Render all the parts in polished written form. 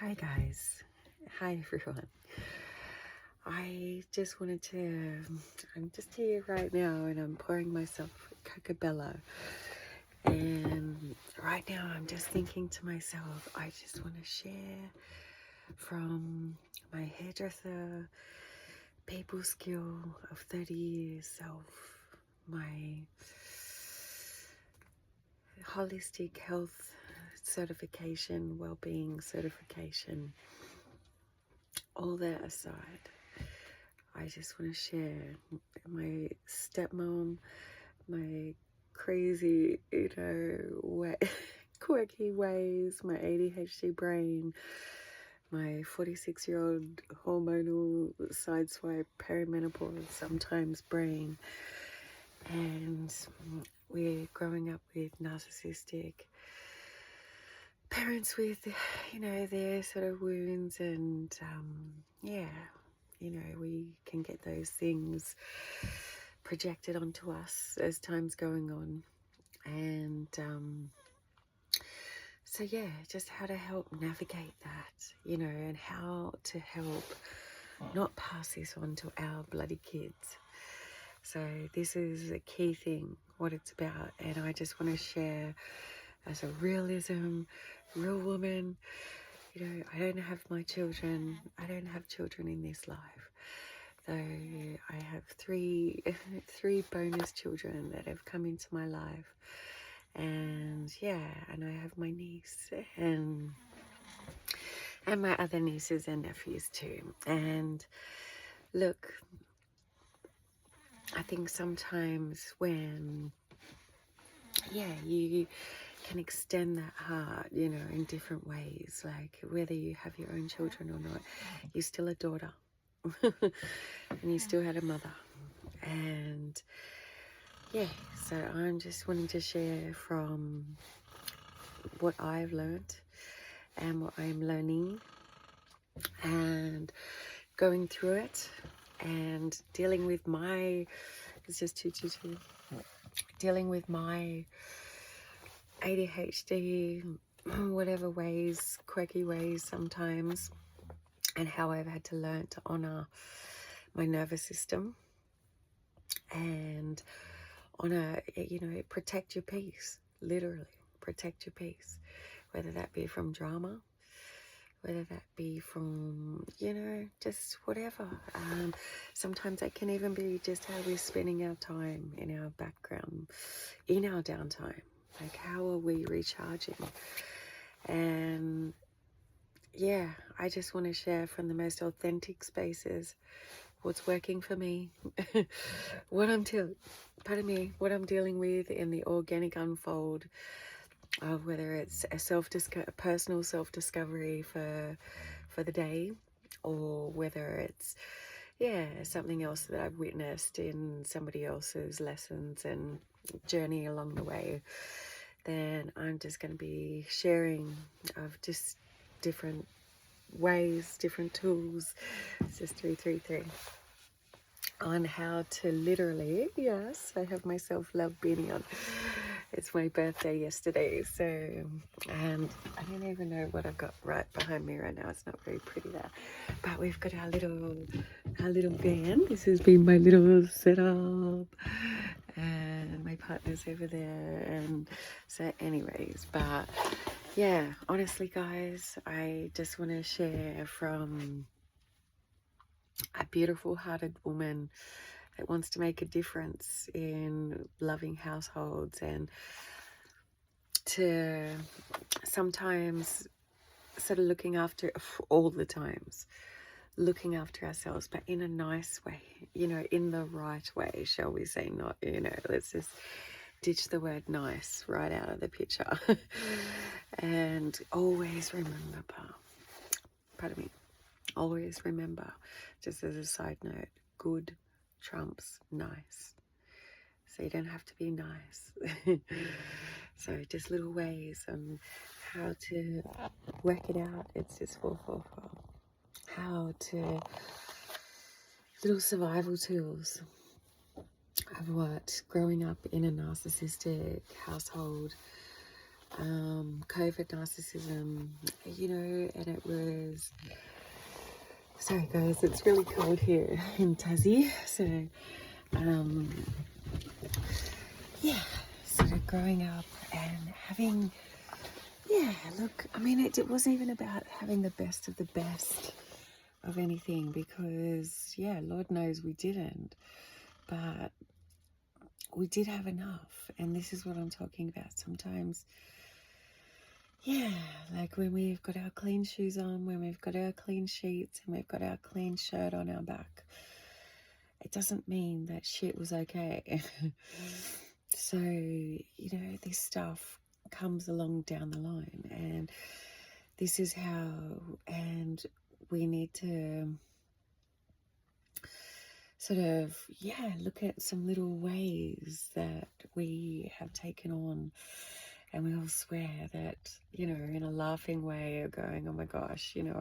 Hi guys, hi everyone. I just wanted to, I'm just here right now and I'm pouring myself Cocobello. And right now I'm just thinking to myself, I just want to share from my hairdresser people skill of 30 years of my holistic health certification, well-being certification. All that aside, I just want to share my stepmom, my crazy, quirky ways, my ADHD brain, my 46-year-old hormonal sideswipe perimenopause sometimes brain, and we're growing up with narcissistic parents with, their sort of wounds and, we can get those things projected onto us as time's going on. And just how to help navigate that, and how to help not pass this on to our bloody kids. So this is a key thing, what it's about. And I just want to share as a realism, real woman. I don't have my children. I don't have children in this life. Though I have three bonus children that have come into my life. And and I have my niece and my other nieces and nephews too. And look, I think sometimes when you can extend that heart, in different ways, like whether you have your own children or not, you're still a daughter and you still had a mother. And so I'm just wanting to share from what I've learned and what I'm learning and going through it and dealing with my, it's just dealing with my ADHD, whatever ways, quirky ways sometimes, and how I've had to learn to honor my nervous system and honor, protect your peace, literally protect your peace, whether that be from drama, whether that be from, just whatever. Sometimes it can even be just how we're spending our time in our background, in our downtime. Like, how are we recharging? And I just want to share from the most authentic spaces what's working for me, what I'm dealing with in the organic unfold of whether it's a personal self-discovery for the day, or whether it's something else that I've witnessed in somebody else's lessons and journey along the way. Then I'm just going to be sharing of just different ways, different tools. It's just 333 on how to literally, yes, I have my self-love beanie on. It's my birthday yesterday, so and I don't even know what I've got right behind me right now. It's not very pretty there, but we've got our little van. This has been my little setup, and my partner's over there. And so anyways, but honestly guys, I just want to share from a beautiful hearted woman that wants to make a difference in loving households, and to sometimes sort of looking after, all the times looking after ourselves, but in a nice way, in the right way, shall we say. Not, let's just ditch the word nice right out of the picture. And always remember, always remember, just as a side note, good trumps nice. So you don't have to be nice. So just little ways on how to work it out. It's just 444. How to, little survival tools of what growing up in a narcissistic household, covert narcissism, and it because, sorry guys, it's really cold here in Tassie. So, yeah, sort of growing up and having, yeah, look, I mean, it wasn't even about having the best of the best of anything, because, yeah, Lord knows we didn't, but we did have enough. And this is what I'm talking about. Sometimes, yeah, like when we've got our clean shoes on, when we've got our clean sheets, and we've got our clean shirt on our back, it doesn't mean that shit was okay. So, you know, this stuff comes along down the line, and this is how, and we need to sort of, yeah, look at some little ways that we have taken on, and we all swear that, you know, in a laughing way, or going, oh my gosh, you know,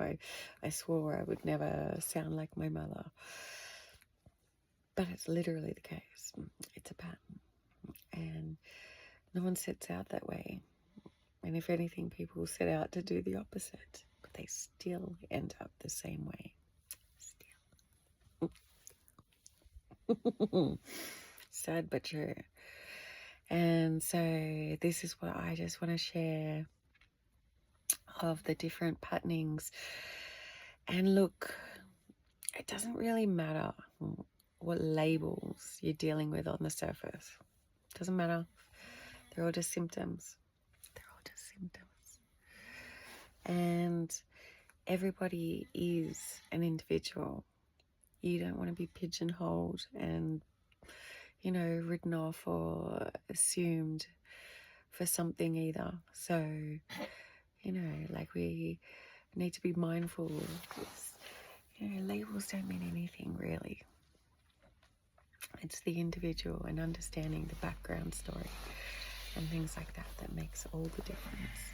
I swore I would never sound like my mother. But it's literally the case. It's a pattern. And no one sets out that way. And if anything, people set out to do the opposite, but they still end up the same way. Still. Sad but true. And so this is what I just want to share of the different patternings. And look, it doesn't really matter what labels you're dealing with on the surface. It doesn't matter. They're all just symptoms. They're all just symptoms. And everybody is an individual. You don't want to be pigeonholed and, you know, written off or assumed for something either. So, you know, like, we need to be mindful. You know, labels don't mean anything really. It's the individual and understanding the background story and things like that that makes all the difference.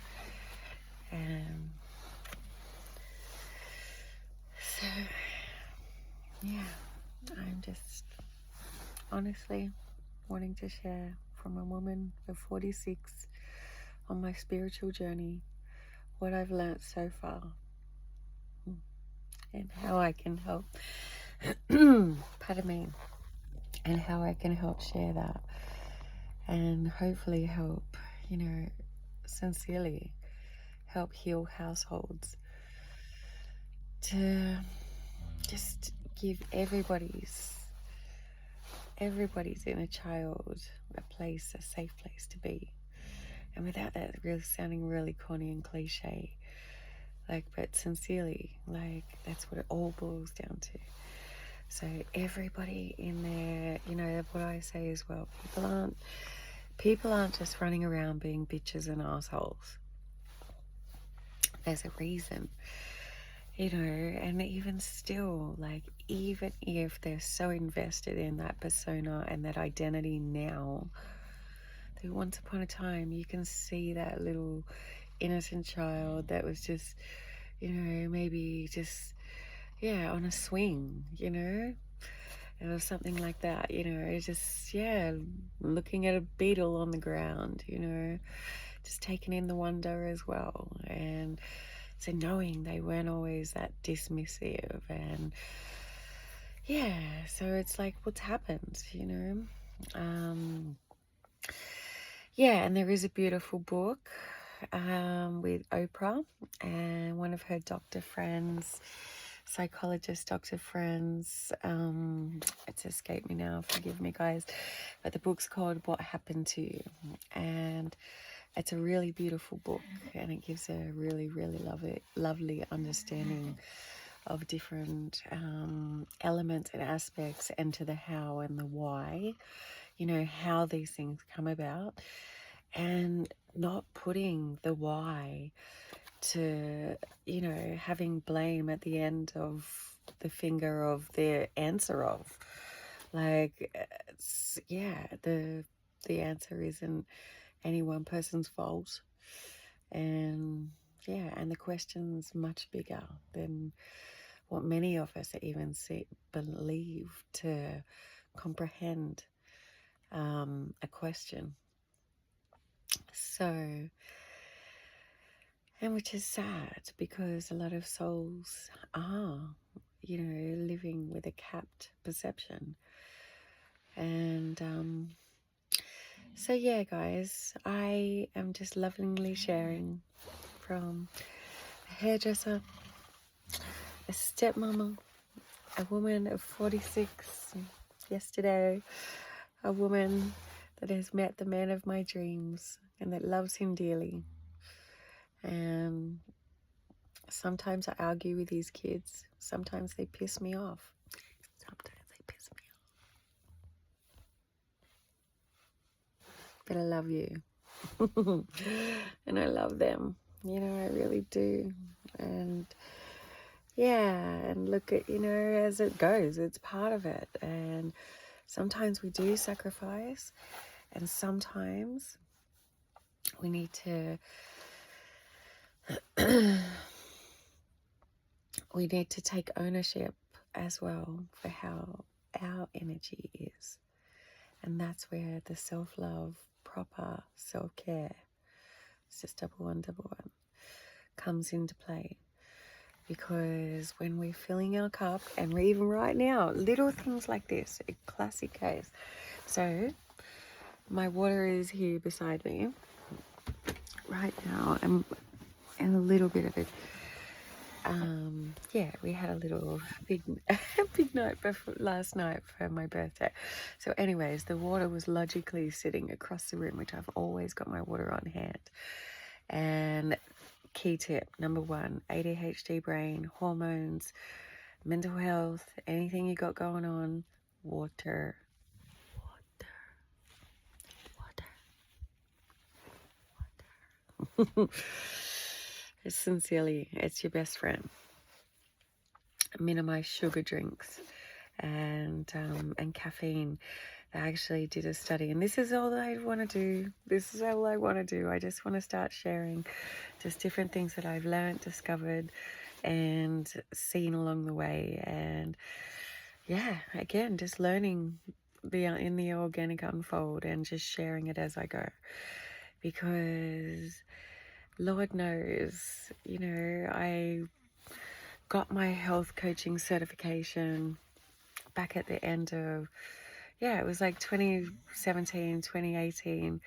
And so, yeah, I'm just honestly wanting to share from a woman of 46 on my spiritual journey what I've learnt so far, and how I can help, pardon me, and how I can help share that, and hopefully help, you know, sincerely help heal households, to just give everybody's inner child a place, a safe place to be. And without that really sounding really corny and cliche, like, but sincerely, like, that's what it all boils down to. So everybody in there, you know, what I say as well, people aren't just running around being bitches and assholes. There's a reason, you know. And even still, like, even if they're so invested in that persona and that identity now, that once upon a time you can see that little innocent child that was just, you know, maybe just, yeah, on a swing, you know, or something like that, you know, just, yeah, looking at a beetle on the ground, you know, just taking in the wonder as well. And so knowing they weren't always that dismissive, and yeah, so it's like, what's happened, you know. Yeah, and there is a beautiful book with Oprah and one of her doctor friends, psychologist doctor friends. It's escaped me now, forgive me guys, but the book's called What Happened to You, and it's a really beautiful book, and it gives a really, really lovely understanding of different elements and aspects, and to the how and the why, you know, how these things come about, and not putting the why to, you know, having blame at the end of the finger of the answer of, like, it's, yeah, the answer isn't any one person's fault. And yeah, and the question's much bigger than what many of us even believe to comprehend a question. So, And which is sad, because a lot of souls are, living with a capped perception. And so yeah, guys, I am just lovingly sharing from a hairdresser, a stepmama, a woman of 46 yesterday, a woman that has met the man of my dreams and that loves him dearly. And sometimes I argue with these kids. Sometimes they piss me off. But I love you. And I love them. I really do. And yeah, and look at, as it goes, it's part of it. And sometimes we do sacrifice, and sometimes we need to take ownership as well for how our energy is. And that's where the self-love, proper self-care, it's just double one, comes into play. Because when we're filling our cup, and we're even right now, little things like this, a classic case. So my water is here beside me right now, and a little bit of it. We had a little big night last night for my birthday. So anyways, the water was logically sitting across the room, which I've always got my water on hand. And key tip number 1, ADHD brain, hormones, mental health, anything you got going on, water. Sincerely, it's your best friend. Minimize sugar drinks and caffeine. They actually did a study, and this is all that I want to do. I just want to start sharing just different things that I've learned, discovered, and seen along the way. And yeah, again, just learning in the organic unfold and just sharing it as I go. Because Lord knows, I got my health coaching certification back at the end of, it was like 2017, 2018.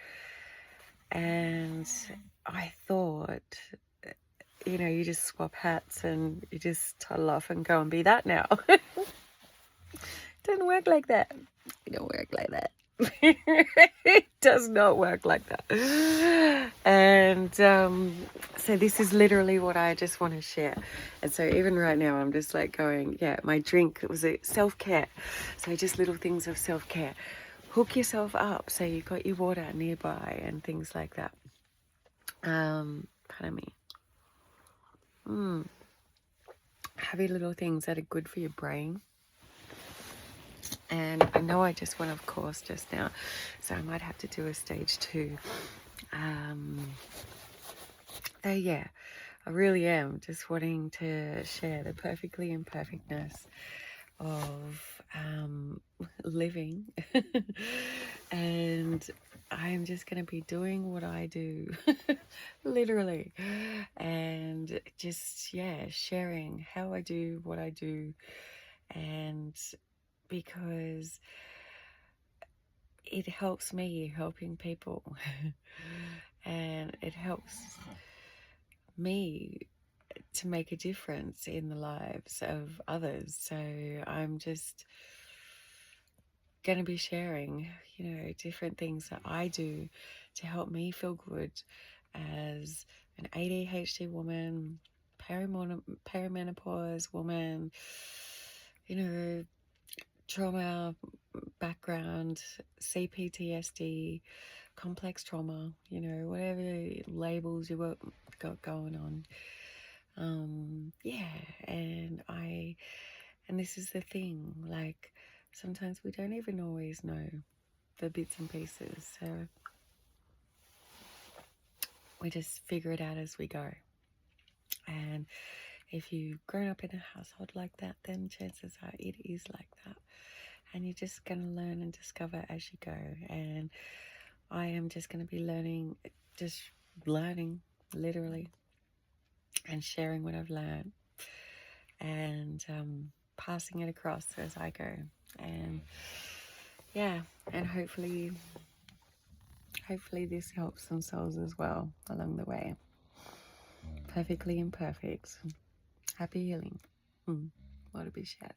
And I thought, you just swap hats and you just toddle off and go and be that now. Doesn't work like that. It don't work like that. It does not work like that. And so this is literally what I just want to share. And so even right now I'm just like going, my drink was a self-care. So just little things of self-care. Hook yourself up so you got your water nearby and things like that. Pardon me. Heavy little things that are good for your brain. And I know I just went off course just now, so I might have to do a stage 2. So yeah, I really am just wanting to share the perfectly imperfectness of living. And I'm just going to be doing what I do, literally, and just, sharing how I do what I do. And because it helps me helping people and it helps me to make a difference in the lives of others. So I'm just going to be sharing, different things that I do to help me feel good as an ADHD woman, perimenopause woman, trauma background, CPTSD, complex trauma, whatever labels you got going on. And this is the thing, like sometimes we don't even always know the bits and pieces, so we just figure it out as we go. And if you've grown up in a household like that, then chances are it is like that. And you're just going to learn and discover as you go. And I am just going to be learning, literally, and sharing what I've learned, and passing it across as I go. And yeah, and hopefully this helps some souls as well along the way. Perfectly imperfect. Happy healing. What a big shout.